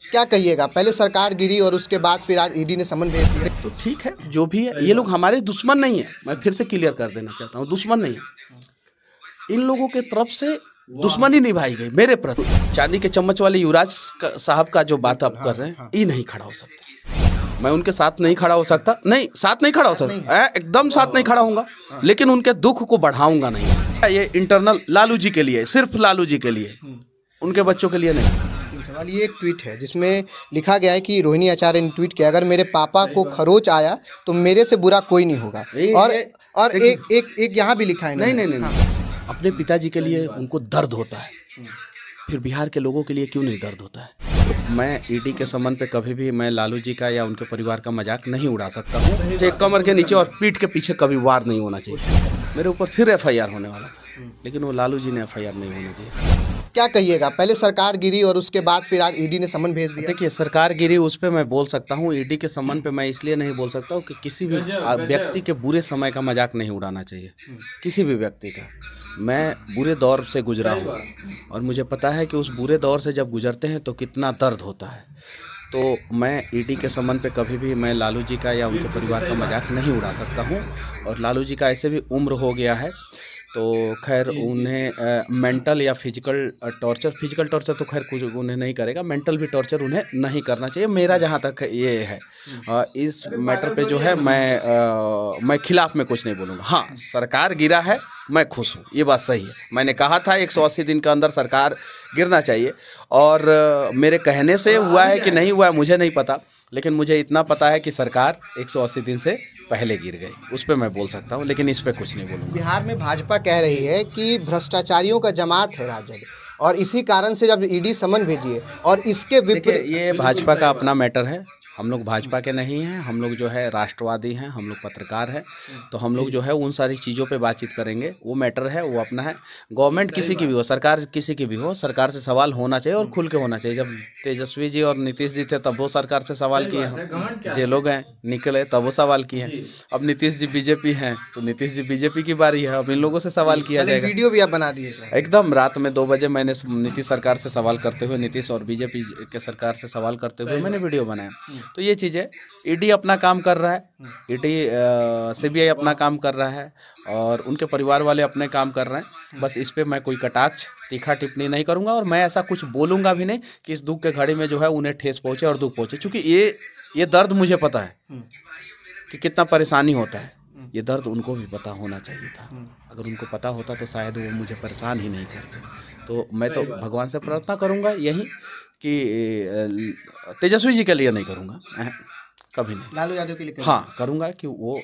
क्या कहिएगा, पहले सरकार गिरी और उसके बाद फिर आज ईडी ने समन भेज दिया। तो ठीक है, जो भी है, ये लोग हमारे दुश्मन नहीं है। मैं फिर से क्लियर कर देना चाहता हूँ, दुश्मन नहीं है। इन लोगों के तरफ से दुश्मनी निभाई गई मेरे प्रति। चांदी के चम्मच वाले युवराज साहब का जो बात आप कर रहे हैं, ये नहीं खड़ा हो सकता। मैं उनके साथ नहीं खड़ा हो सकता, नहीं साथ नहीं खड़ा हो सकता, एकदम साथ नहीं खड़ा होऊंगा, लेकिन उनके दुख को बढ़ाऊंगा नहीं। ये इंटरनल लालू जी के लिए, सिर्फ लालू जी के लिए, उनके बच्चों के लिए नहीं। सवाल ये एक ट्वीट है जिसमें लिखा गया है कि रोहिणी आचार्य ने ट्वीट किया, अगर मेरे पापा को खरोच आया तो मेरे से बुरा कोई नहीं होगा। और एक यहाँ भी लिखा है नहीं, अपने पिताजी के लिए उनको दर्द होता है, फिर बिहार के लोगों के लिए क्यों नहीं दर्द होता है। मैं ईडी के समन पे कभी भी मैं लालू जी का या उनके परिवार का मजाक नहीं उड़ा सकता हूँ। एक कमर के नीचे और पीठ के पीछे कभी वार नहीं होना चाहिए। मेरे ऊपर फिर एफआईआर होने वाला था, लेकिन वो लालू जी ने एफआईआर नहीं होने दिया। क्या कहिएगा, पहले सरकार गिरी और उसके बाद फिर आज ईडी ने समन भेज दिया। देखिए, सरकार गिरी उस पर मैं बोल सकता हूँ, ईडी के समन पे मैं इसलिए नहीं बोल सकता हूँ कि किसी भी व्यक्ति के बुरे समय का मजाक नहीं उड़ाना चाहिए। किसी भी व्यक्ति का, मैं बुरे दौर से गुजरा हूँ और मुझे पता है कि उस बुरे दौर से जब गुजरते हैं तो कितना दर्द होता है। तो मैं ईडी के समन पे कभी भी मैं लालू जी का या उनके परिवार का मजाक नहीं उड़ा सकता हूँ। और लालू जी का ऐसे भी उम्र हो गया है, तो खैर उन्हें मेंटल या फिजिकल टॉर्चर तो खैर कुछ उन्हें नहीं करेगा, मेंटल भी टॉर्चर उन्हें नहीं करना चाहिए। मेरा जहाँ तक ये है, इस मैटर पे जो है मैं खिलाफ में कुछ नहीं बोलूँगा। हाँ, सरकार गिरा है, मैं खुश हूँ, ये बात सही है। मैंने कहा था 180 दिन के अंदर सरकार गिरना चाहिए, और मेरे कहने से हुआ है कि नहीं हुआ है मुझे नहीं पता, लेकिन मुझे इतना पता है कि सरकार 180 दिन से पहले गिर गई। उस पर मैं बोल सकता हूँ, लेकिन इस पर कुछ नहीं बोलूँगा। बिहार में भाजपा कह रही है कि भ्रष्टाचारियों का जमात है राजद, और इसी कारण से जब ईडी समन भेजी है, और इसके विपरीत ये भाजपा का अपना मैटर है। हम लोग भाजपा के नहीं हैं, हम लोग जो है राष्ट्रवादी हैं, हम लोग पत्रकार हैं, तो हम लोग जो है उन सारी चीज़ों पे बातचीत करेंगे। वो मैटर है, वो अपना है। गवर्नमेंट किसी की भी हो, सरकार किसी की भी हो, सरकार से सवाल होना चाहिए और खुल के होना चाहिए। जब तेजस्वी जी और नीतीश जी थे तब वो सरकार से सवाल किए हैं, जे लोग हैं निकले तब वो सवाल किए हैं। अब नीतीश जी बीजेपी हैं तो नीतीश जी बीजेपी की बारी है, अब इन लोगों से सवाल किया जाएगा। वीडियो भी आप बना दिए एकदम रात में 2 बजे मैंने नीतीश सरकार से सवाल करते हुए, नीतीश और बीजेपी के सरकार से सवाल करते हुए मैंने वीडियो बनाया। तो ये चीज़ें, ईडी अपना काम कर रहा है, ईडी सीबीआई अपना काम कर रहा है, और उनके परिवार वाले अपने काम कर रहे हैं। बस इस पे मैं कोई कटाक्ष तीखा टिप्पणी नहीं करूंगा, और मैं ऐसा कुछ बोलूंगा भी नहीं कि इस दुख के घड़ी में जो है उन्हें ठेस पहुंचे और दुख पहुंचे, क्योंकि ये दर्द मुझे पता है कि कितना परेशानी होता है। ये दर्द उनको भी पता होना चाहिए था। अगर उनको पता होता तो शायद वो मुझे परेशान ही नहीं करते। तो मैं तो भगवान से प्रार्थना करूंगा यही कि तेजस्वी जी के लिए नहीं करूंगा, कभी नहीं। लालू यादव के लिए हाँ करूंगा कि वो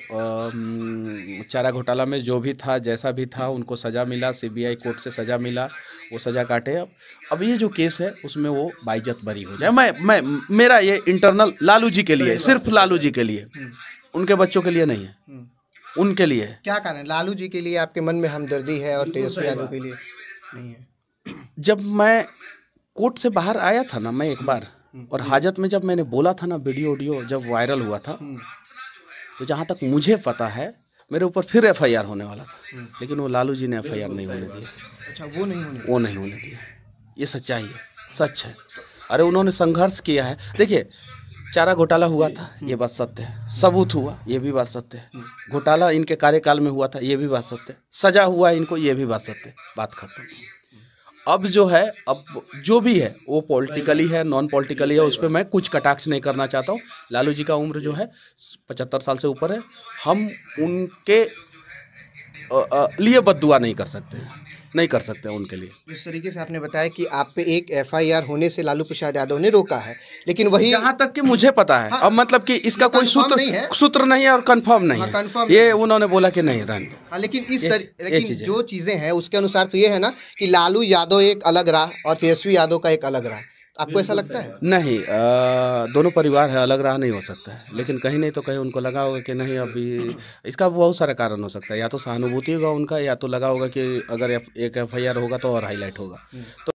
चारा घोटाला में जो भी था, जैसा भी था, उनको सज़ा मिला, सीबीआई कोर्ट से सज़ा मिला, वो सज़ा काटे। अब ये जो केस है उसमें वो बाइज्जत बरी हो जाए। मेरा ये इंटरनल लालू जी के लिए, सिर्फ लालू जी के लिए, उनके बच्चों के लिए नहीं है, उनके लिए। क्या कारण लालू जी के लिए आपके मन में हमदर्दी है और तेजस्वी यादव के लिए नहीं है? जब मैं कोर्ट से बाहर आया था ना, मैं एक बार, और हाजत में जब मैंने बोला था ना, वीडियो जब वायरल हुआ था, तो जहाँ तक मुझे पता है मेरे ऊपर फिर एफआईआर होने वाला था, लेकिन वो लालू जी ने एफआईआर नहीं होने दिया। अच्छा, वो नहीं होने दिया। ये सच्चाई है, सच है। अरे उन्होंने संघर्ष किया है। देखिए, चारा घोटाला हुआ था, ये बात सत्य है। सबूत हुआ, ये भी बात सत्य है। घोटाला इनके कार्यकाल में हुआ था, ये भी बात सत्य है। सजा हुआ इनको, ये भी बात सत्य है। बात खत्म। अब जो है, अब जो भी है वो पॉलिटिकली है, नॉन पॉलिटिकली है, उस पर मैं कुछ कटाक्ष नहीं करना चाहता हूँ। लालू जी का उम्र जो है 75 साल से ऊपर है। हम उनके लिए बद्दुआ नहीं कर सकते उनके लिए। जिस तरीके से आपने बताया कि आप पे एक एफआईआर होने से लालू प्रसाद यादव ने रोका है, लेकिन वही जहाँ तक कि मुझे पता है। हाँ, अब मतलब कि इसका कोई सूत्र नहीं है और कंफर्म नहीं है। ये उन्होंने बोला कि नहीं रहने। हाँ, लेकिन जो चीजें हैं उसके अनुसार तो ये है ना कि लालू यादव एक अलग राह और तेजस्वी यादव का एक अलग राह। आपको ऐसा लगता है? नहीं, दोनों परिवार है, अलग राह नहीं हो सकता है। लेकिन कहीं नहीं तो कहीं उनको लगा होगा कि नहीं, अभी इसका बहुत सारा कारण हो सकता है। या तो सहानुभूति होगा उनका, या तो लगा होगा कि अगर एक एफआईआर होगा तो और हाईलाइट होगा। तो